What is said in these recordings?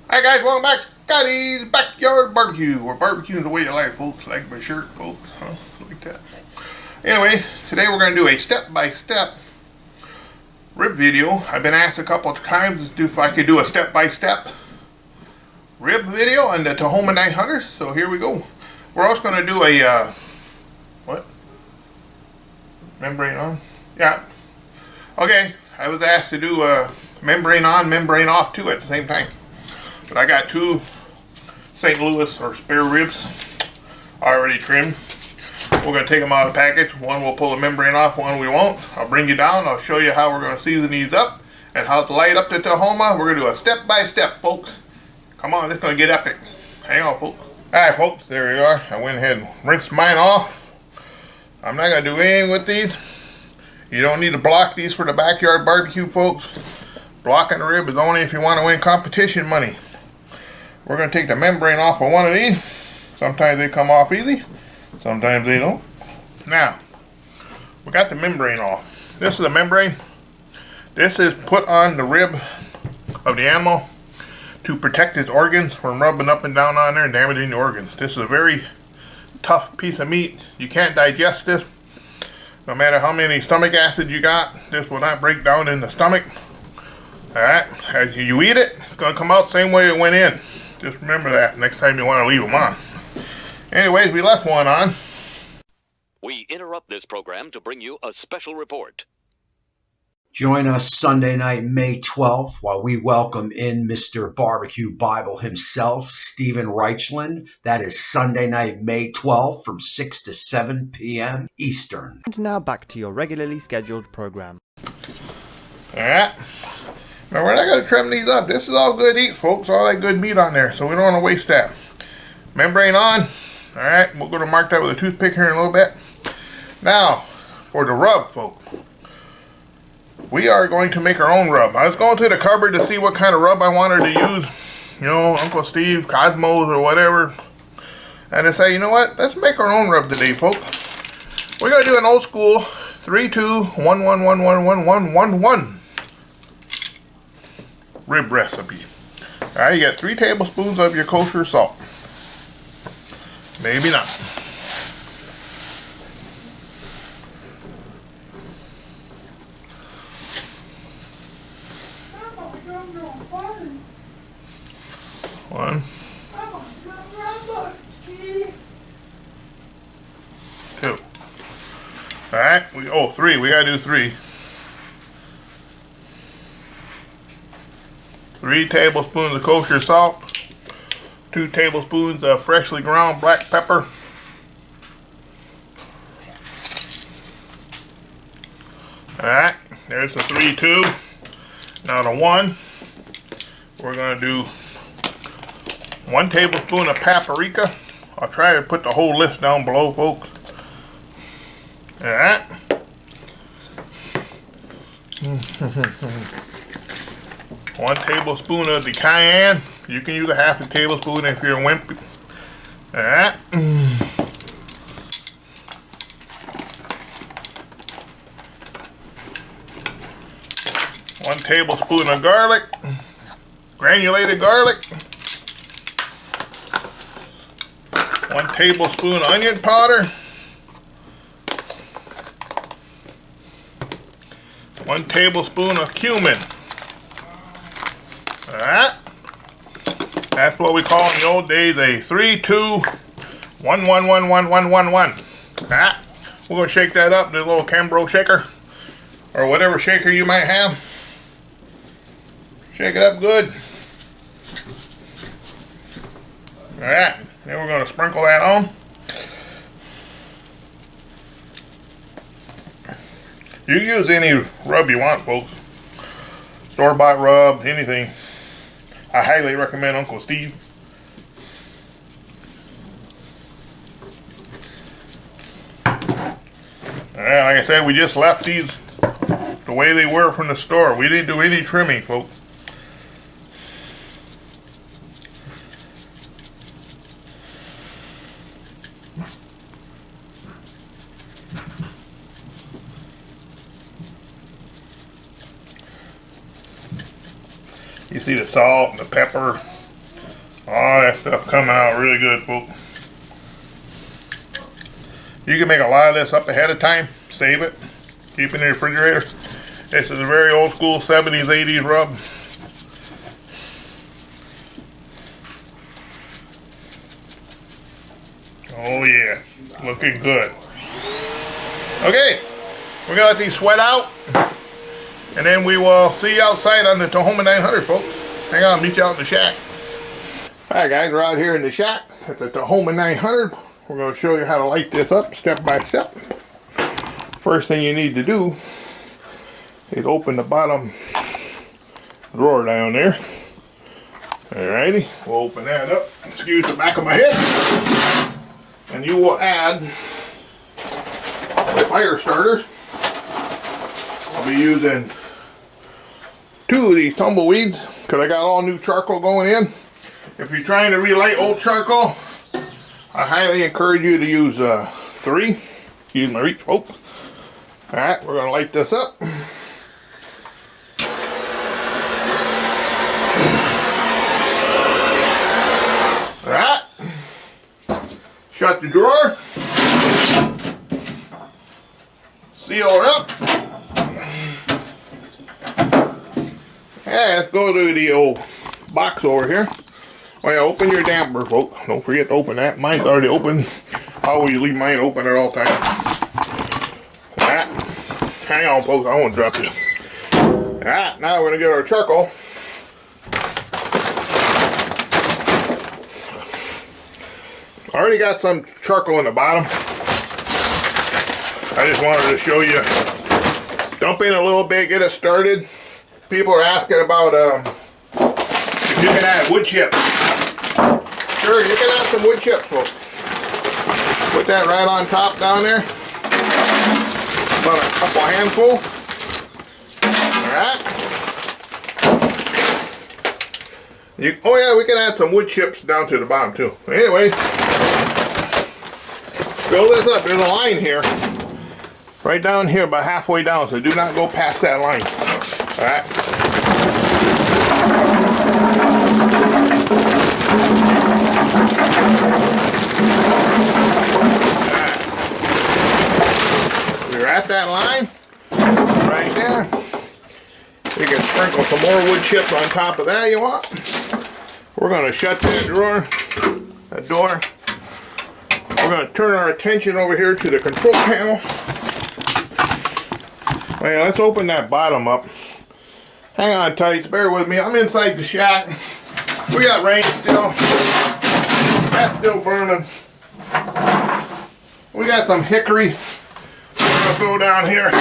Hi guys, welcome back to Scotty's Backyard Barbecue. We're barbecuing the way you like, folks. Like my shirt, folks. Huh? Like that. Anyways, today we're going to do a step-by-step rib video. I've been asked a couple of times if I could do a step-by-step rib video on the Tahoma 900. So here we go. We're also going to do a, what? Membrane on? Yeah. Okay, I was asked to do a membrane on, membrane off too at the same time. But I got two St. Louis or spare ribs already trimmed. We're going to take them out of the package. One we'll pull the membrane off, one we won't. I'll bring you down. I'll show you how we're going to season these up and how to light up the Tahoma. We're going to do a step-by-step, folks. Come on, it's going to get epic. Hang on, folks. Alright, folks, there we are. I went ahead and rinsed mine off. I'm not going to do anything with these. You don't need to block these for the backyard barbecue, folks. Blocking the rib is only if you want to win competition money. We're going to take the membrane off of one of these. Sometimes they come off easy. Sometimes they don't. Now, we got the membrane off. This is the membrane. This is put on the rib of the animal to protect its organs from rubbing up and down on there and damaging the organs. This is a very tough piece of meat. You can't digest this. No matter how many stomach acids you got, this will not break down in the stomach. Alright, as you eat it, it's going to come out the same way it went in. Just remember that next time you want to leave them on. Anyways, we left one on. We interrupt this program to bring you a special report. Join us Sunday night, May 12th, while we welcome in Mr. Barbecue Bible himself, Stephen Reichland. That is Sunday night, May 12th from 6 to 7 p.m. Eastern. And now back to your regularly scheduled program. Alright. Now we're not going to trim these up. This is all good eats, folks. All that good meat on there. So we don't want to waste that. Membrane on. Alright. We're going to mark that with a toothpick here in a little bit. Now, for the rub, folks. We are going to make our own rub. I was going to the cupboard to see what kind of rub I wanted to use. You know, Uncle Steve, Cosmos, or whatever. And I say, you know what? Let's make our own rub today, folks. We're going to do an old school 3-2-1-1-1-1-1-1-1 rib recipe. Alright, you got 3 tablespoons of your kosher salt. Maybe not. One. 2. Alright, 3. We gotta do 3. 3 tablespoons of kosher salt, 2 tablespoons of freshly ground black pepper, alright, there's the 3, 2. Now the 1, we're going to do 1 tablespoon of paprika. I'll try to put the whole list down below, folks. Alright. 1 tablespoon of the cayenne. You can use a half a tablespoon if you're a wimp. Alright. 1 tablespoon of garlic. Granulated garlic. 1 tablespoon of onion powder. 1 tablespoon of cumin. Alright. That's what we call in the old days a 3-2-1-1-1-1-1-1-1. Alright. We're going to shake that up in a little Cambro shaker. Or whatever shaker you might have. Shake it up good. Alright. Then we're going to sprinkle that on. You use any rub you want, folks. Store-bought rub, anything. I highly recommend Uncle Steve. Alright, like I said, we just left these the way they were from the store. We didn't do any trimming, folks. You see the salt and the pepper. Oh, that stuff coming out really good, folks. You can make a lot of this up ahead of time, save it, keep it in the refrigerator. This is a very old school 70s, 80s rub. Oh yeah, looking good. Okay, we're gonna let these sweat out, and then we will see you outside on the Tahoma 900, folks. Hang on, meet you out in the shack. Alright guys, we're out here in the shack at the Tahoma 900. We're going to show you how to light this up step by step. First thing you need to do is open the bottom drawer down there. Alrighty, we'll open that up. Excuse the back of my head. And you will add the fire starters. I'll be using 2 of these tumbleweeds because I got all new charcoal going in. If you're trying to relight old charcoal, I highly encourage you to use 3. Use my reach. Oh. Alright, we're going to light this up. Alright. Shut the drawer. Seal her up. Yeah, let's go to the old box over here. Oh yeah, open your damper, folks. Don't forget to open that. Mine's already open. I always leave mine open at all times. Alright. Hang on, folks. I won't drop you. Alright, now we're going to get our charcoal. I already got some charcoal in the bottom. I just wanted to show you. Dump in a little bit, get it started. People are asking about if you can add wood chips. Sure, you can add some wood chips, folks. Put that right on top down there. About a couple handful. Alright. Oh yeah, we can add some wood chips down to the bottom too. Anyway, fill this up. There's a line here. Right down here, about halfway down, so do not go past that line. Alright. We're at that line, right there. You can sprinkle some more wood chips on top of that you want. We're going to shut that door. We're going to turn our attention over here to the control panel. Oh yeah, let's open that bottom up. Hang on tights, bear with me. I'm inside the shack. We got rain still. That's still burning. We got some hickory. We're gonna go down here.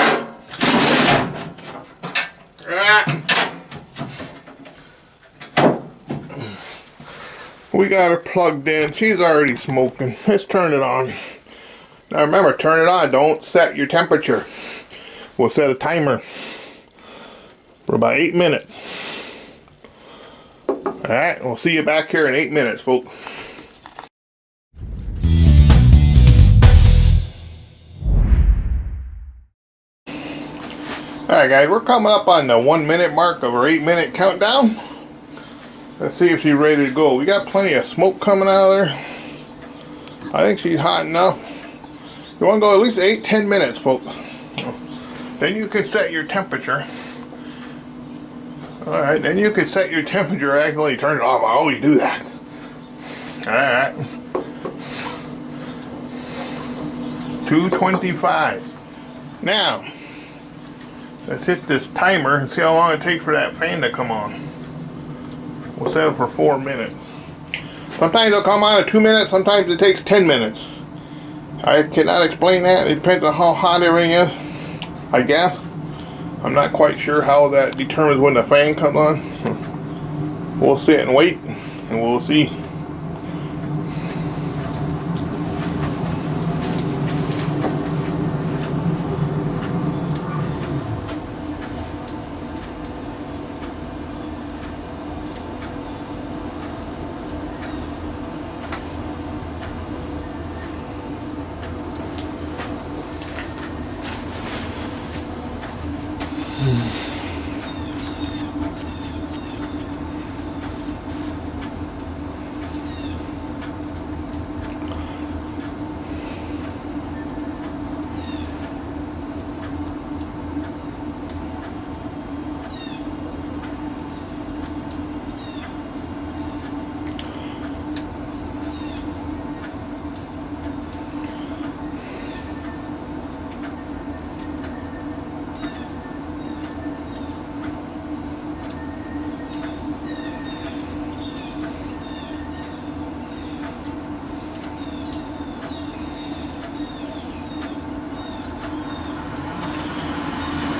We got her plugged in. She's already smoking. Let's turn it on. Now remember, turn it on. Don't set your temperature. We'll set a timer for about 8 minutes. Alright, we'll see you back here in 8 minutes, folks. Alright guys, we're coming up on the 1 minute mark of our 8 minute countdown. Let's see if she's ready to go. We got plenty of smoke coming out of there. I think she's hot enough. You want to go at least 8-10 minutes, folks. Then you can set your temperature. Alright, then you can set your temperature, accidentally turn it off. I always do that. Alright. 225. Now, let's hit this timer and see how long it takes for that fan to come on. We'll set it for 4 minutes. Sometimes it'll come on in 2 minutes, sometimes it takes 10 minutes. I cannot explain that. It depends on how hot everything is, I guess. I'm not quite sure how that determines when the fan comes on. We'll sit and wait, and we'll see.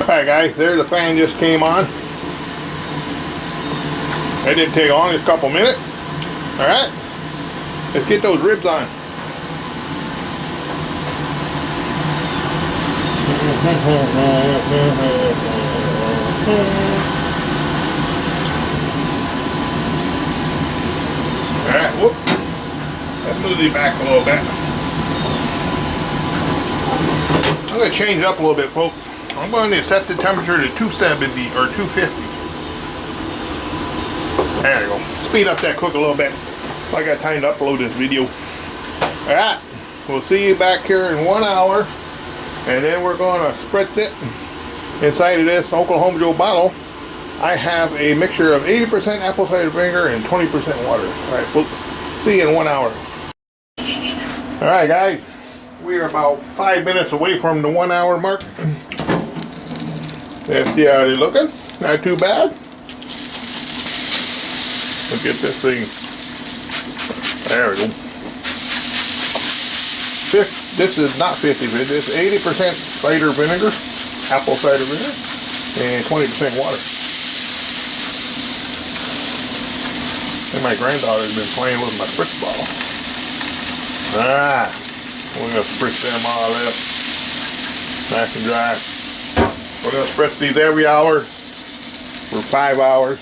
Alright guys, there the fan just came on. That didn't take long, just a couple minutes. Alright, let's get those ribs on. Alright, whoop. Let's move these back a little bit. I'm going to change it up a little bit, folks. I'm going to set the temperature to 270 or 250. There we go. Speed up that cook a little bit. I got time to upload this video. Alright, we'll see you back here in 1 hour. And then we're going to spritz it. Inside of this Oklahoma Joe bottle, I have a mixture of 80% apple cider vinegar and 20% water. Alright, folks. See you in 1 hour. Alright, guys. We are about 5 minutes away from the 1 hour mark. Let's see how they're looking. Not too bad. Let's get this thing. There we go. This is not 50, this is 80% cider vinegar, apple cider vinegar, and 20% water. And my granddaughter's been playing with my Spritz bottle. Ah, we're gonna spritz them all up, nice and dry. We're gonna spritz these every hour for 5 hours.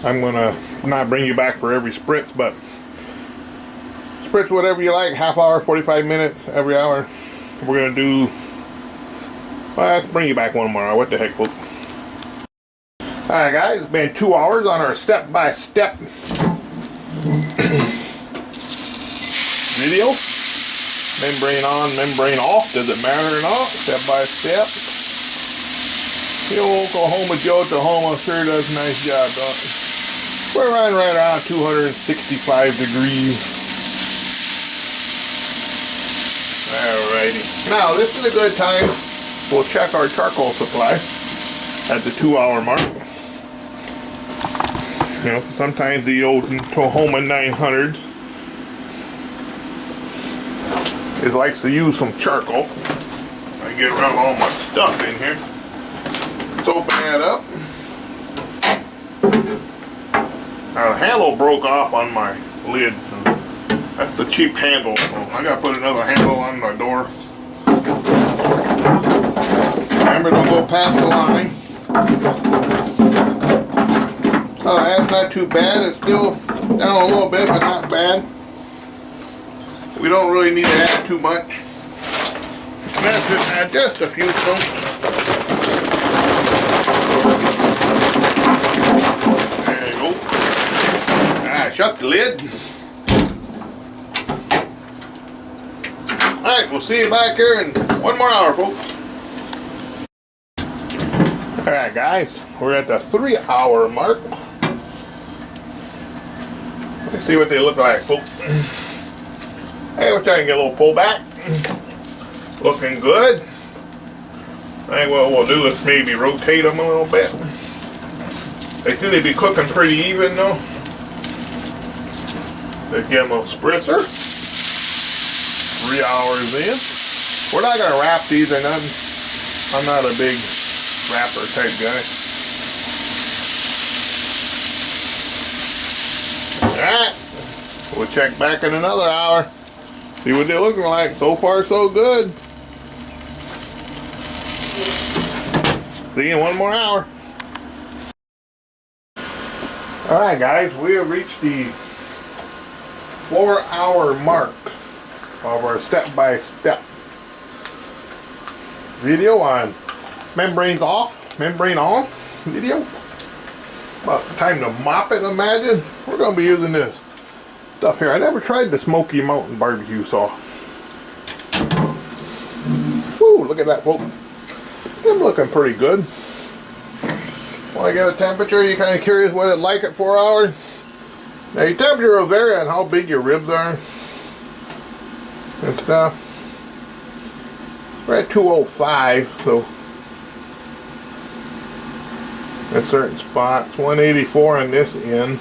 I'm gonna not bring you back for every spritz, but spritz whatever you like, half hour, 45 minutes, every hour. We're gonna do, well, let's bring you back 1 more hour. What the heck, folks? Alright guys, it's been 2 hours on our step-by-step video. Membrane on, membrane off, does it matter or not? Step by step. The old Oklahoma Joe at the home sure does a nice job, don't it? We're running right around 265 degrees. Alrighty. Now this is a good time. We'll check our charcoal supply at the 2 hour mark. You know, sometimes the old Oklahoma 900 likes to use some charcoal. I get around all my stuff in here. Let's open that up. Now the handle broke off on my lid. That's the cheap handle. I gotta put another handle on my door. Remember, don't go past the line. Oh, that's not too bad. It's still down a little bit, but not bad. We don't really need to add too much. Let's just add just a few chunks. There you go. Alright, shut the lid. Alright, we'll see you back here in 1 more hour, folks. Alright guys, we're at the 3 hour mark. Let's see what they look like, folks. Hey, we're trying to get a little pullback. Looking good. I think what we'll do is maybe rotate them a little bit. They seem to be cooking pretty even though. Let's give them a spritzer. 3 hours in. We're not going to wrap these or nothing. I'm not a big wrapper type guy. Alright. We'll check back in another hour. See what they're looking like. So far, so good. See you in 1 more hour. Alright guys, we have reached the 4 hour mark of our step-by-step video on membranes off, membrane on video. About time to mop it, imagine. We're going to be using this stuff here. I never tried the Smoky Mountain barbecue sauce. Woo, look at that, folks. I'm looking pretty good. When I get a temperature, you're kind of curious what it's like at 4 hours. Now your temperature will vary on how big your ribs are and stuff. We're at 205, so at certain spots. 184 on this end.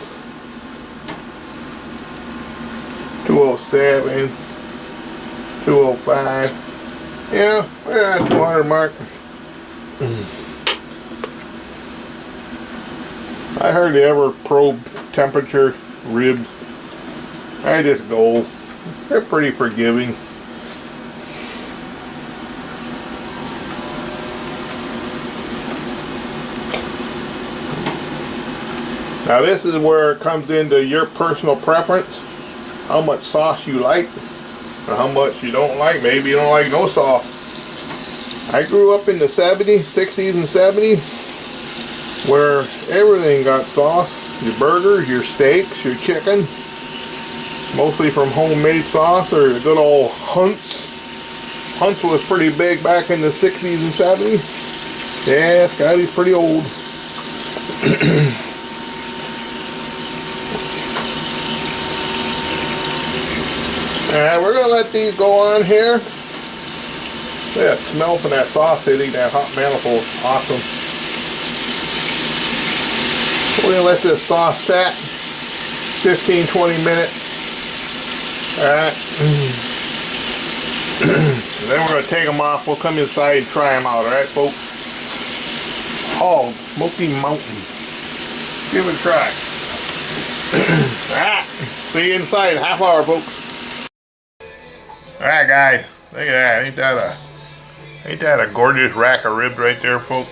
207, 205. Yeah, we're at 200 mark. I hardly ever probe temperature ribs. I just go. They're pretty forgiving. Now this is where it comes into your personal preference, how much sauce you like, or how much you don't like. Maybe you don't like no sauce. I grew up in the 70s, 60s and 70s, where everything got sauce. Your burgers, your steaks, your chicken, mostly from homemade sauce or the good old Hunt's. Hunt's was pretty big back in the 60s and 70s. Yeah, Scotty's pretty old. Alright, we're going to let these go on here. Look at that smell from that sauce hitting that hot manifold. Awesome. We're going to let this sauce set 15-20 minutes. Alright. Then we're going to take them off. We'll come inside and try them out. Alright, folks? Oh, Smoky Mountain. Give it a try. Alright. See you inside in a half hour, folks. Alright, guys. Look at that. Ain't that a gorgeous rack of ribs right there, folks?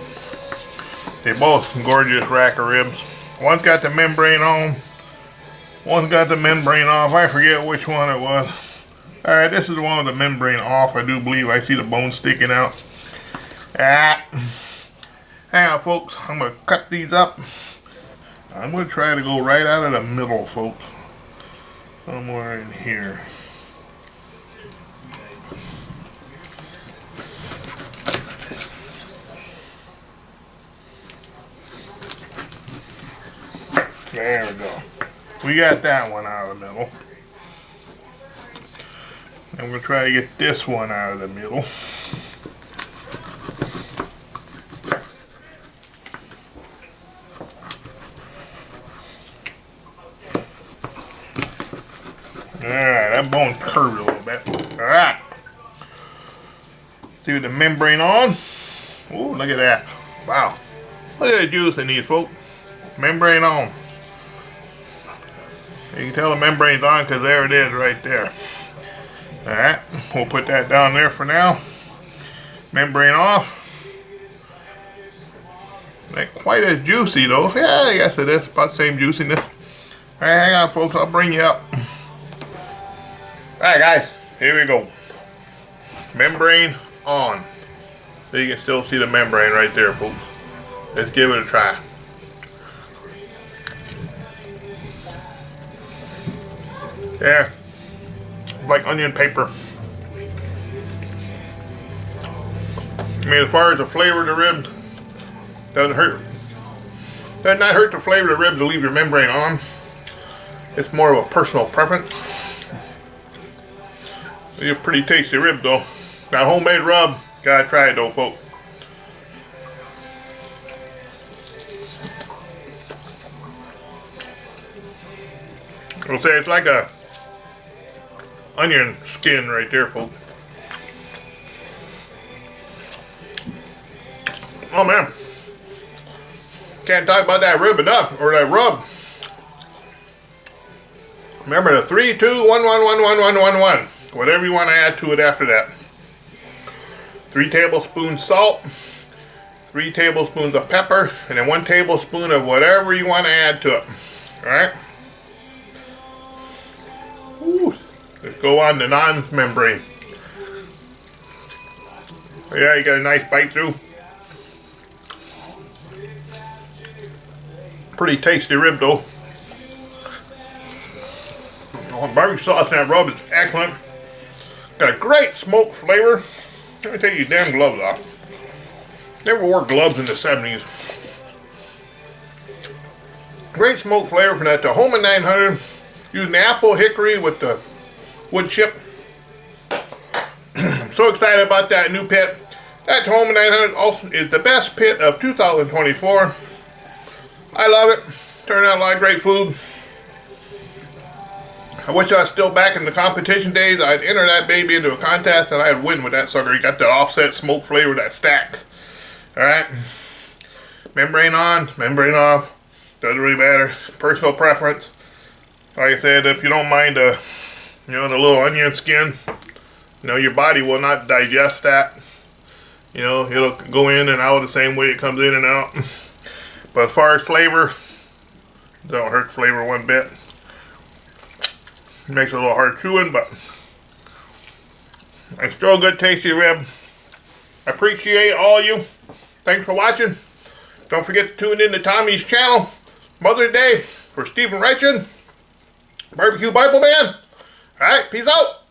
They're both gorgeous rack of ribs. One's got the membrane on. One's got the membrane off. I forget which one it was. Alright, this is the one with the membrane off. I do believe I see the bone sticking out. Hang on, folks. I'm going to cut these up. I'm going to try to go right out of the middle, folks. Somewhere in here. There we go. We got that one out of the middle. And we're going to try to get this one out of the middle. Alright, that bone curved a little bit. Alright. See with the membrane on. Ooh, look at that. Wow. Look at the juice in these, folks. Membrane on. You can tell the membrane's on because there it is right there. Alright, we'll put that down there for now. Membrane off. Not quite as juicy though. Yeah, I guess it is. About the same juiciness. Alright, hang on, folks. I'll bring you up. Alright, guys. Here we go. Membrane on. So you can still see the membrane right there, folks. Let's give it a try. Yeah, like onion paper. I mean, as far as the flavor of the ribs, doesn't hurt. Does not hurt the flavor of the ribs to leave your membrane on. It's more of a personal preference. It's a pretty tasty rib though. That homemade rub, gotta try it though, folks. I'll say it's like a onion skin right there, folks. Oh man, can't talk about that rib enough, or that rub. Remember the 3, 2, 1, 1, 1, 1, 1, 1, 1. Whatever you want to add to it after that. 3 tablespoons salt, 3 tablespoons of pepper, and then 1 tablespoon of whatever you want to add to it. All right. Ooh. Let's go on the non-membrane. Yeah, you got a nice bite through. Pretty tasty rib though. Oh, barbecue sauce in that rub is excellent. Got a great smoke flavor. Let me take your damn gloves off. Never wore gloves in the 70s. Great smoke flavor from that Tahoma 900. Using the apple hickory with the wood chip. I'm so excited about that new pit. That Tahoma 900 also is the best pit of 2024. I love it. Turned out a lot of great food. I wish I was still back in the competition days. I'd enter that baby into a contest and I'd win with that sucker. You got that offset smoke flavor that stacks. Alright. Membrane on, membrane off. Doesn't really matter. Personal preference. Like I said, if you don't mind the little onion skin, your body will not digest that. It'll go in and out the same way it comes in and out. But as far as flavor, don't hurt flavor one bit. Makes it a little hard chewing, but it's still a good tasty rib. I appreciate all you. Thanks for watching. Don't forget to tune in to Tommy's channel. Mother's Day for Stephen Reichen, Barbecue Bible Man. Alright, peace out.